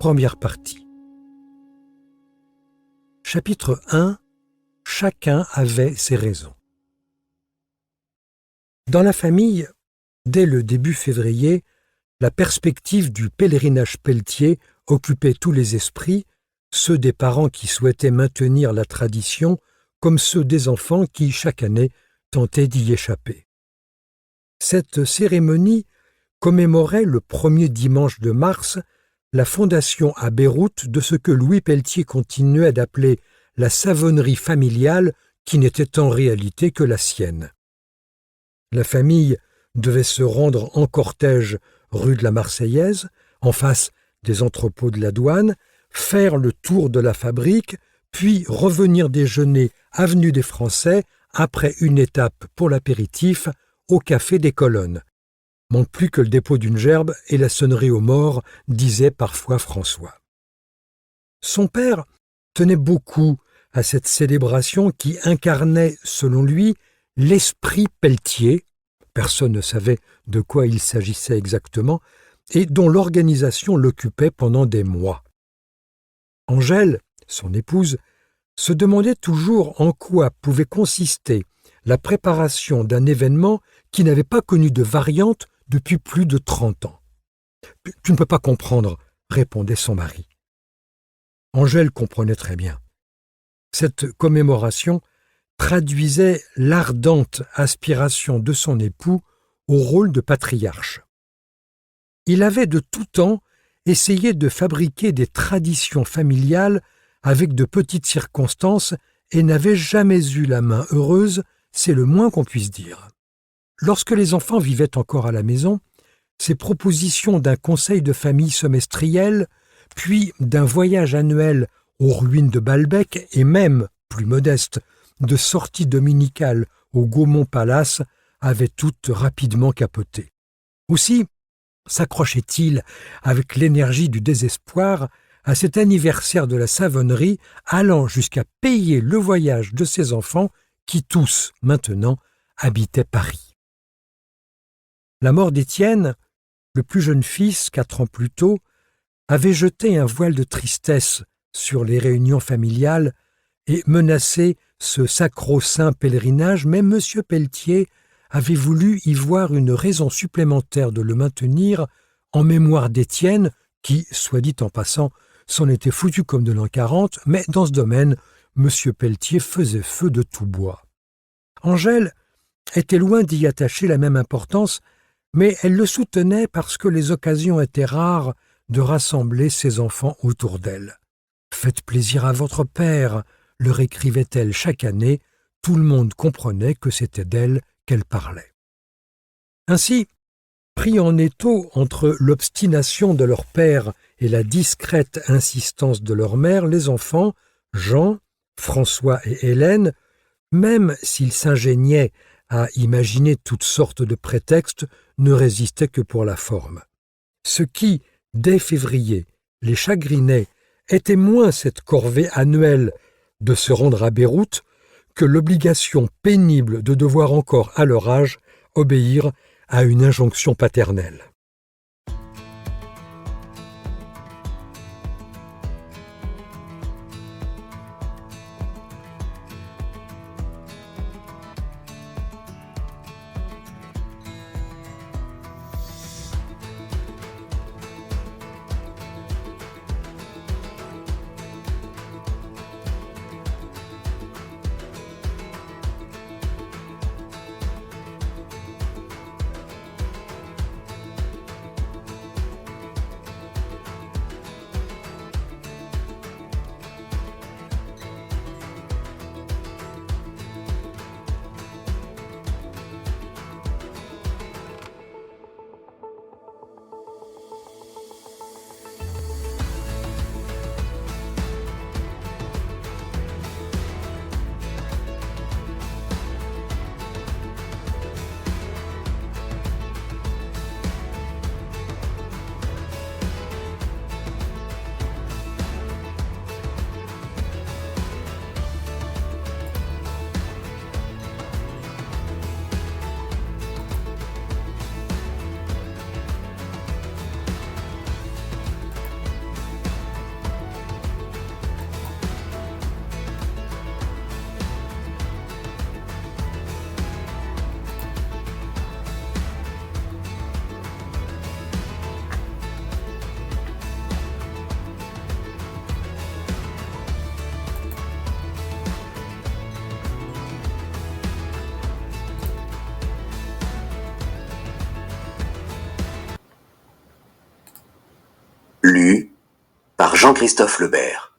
Première partie. Chapitre 1. Chacun avait ses raisons. Dans la famille, dès le début février, la perspective du pèlerinage Pelletier occupait tous les esprits, ceux des parents qui souhaitaient maintenir la tradition comme ceux des enfants qui, chaque année, tentaient d'y échapper. Cette cérémonie commémorait le premier dimanche de mars la fondation à Beyrouth de ce que Louis Pelletier continuait d'appeler la savonnerie familiale qui n'était en réalité que la sienne. La famille devait se rendre en cortège rue de la Marseillaise, en face des entrepôts de la douane, faire le tour de la fabrique, puis revenir déjeuner avenue des Français après une étape pour l'apéritif au café des Colonnes. Manque plus que le dépôt d'une gerbe et la sonnerie aux morts, disait parfois François. Son père tenait beaucoup à cette célébration qui incarnait, selon lui, l'esprit Pelletier, personne ne savait de quoi il s'agissait exactement, et dont l'organisation l'occupait pendant des mois. Angèle, son épouse, se demandait toujours en quoi pouvait consister la préparation d'un événement qui n'avait pas connu de variante depuis plus de 30 ans. « Tu ne peux pas comprendre », répondait son mari. Angèle comprenait très bien. Cette commémoration traduisait l'ardente aspiration de son époux au rôle de patriarche. Il avait de tout temps essayé de fabriquer des traditions familiales avec de petites circonstances et n'avait jamais eu la main heureuse, c'est le moins qu'on puisse dire. Lorsque les enfants vivaient encore à la maison, ses propositions d'un conseil de famille semestriel, puis d'un voyage annuel aux ruines de Balbec et même, plus modeste, de sorties dominicales au Gaumont Palace avaient toutes rapidement capoté. Aussi s'accrochait-il avec l'énergie du désespoir à cet anniversaire de la savonnerie, allant jusqu'à payer le voyage de ses enfants qui tous, maintenant, habitaient Paris. La mort d'Étienne, le plus jeune fils, 4 ans plus tôt, avait jeté un voile de tristesse sur les réunions familiales et menacé ce sacro-saint pèlerinage, mais M. Pelletier avait voulu y voir une raison supplémentaire de le maintenir en mémoire d'Étienne, qui, soit dit en passant, s'en était foutu comme de l'an 40, mais dans ce domaine, M. Pelletier faisait feu de tout bois. Angèle était loin d'y attacher la même importance, mais elle le soutenait parce que les occasions étaient rares de rassembler ses enfants autour d'elle. « Faites plaisir à votre père », leur écrivait-elle chaque année, tout le monde comprenait que c'était d'elle qu'elle parlait. Ainsi, pris en étau entre l'obstination de leur père et la discrète insistance de leur mère, les enfants, Jean, François et Hélène, même s'ils s'ingéniaient à imaginer toutes sortes de prétextes, ne résistaient que pour la forme. Ce qui, dès février, les chagrinait était moins cette corvée annuelle de se rendre à Beyrouth que l'obligation pénible de devoir encore, à leur âge, obéir à une injonction paternelle. Jean-Christophe Lebert.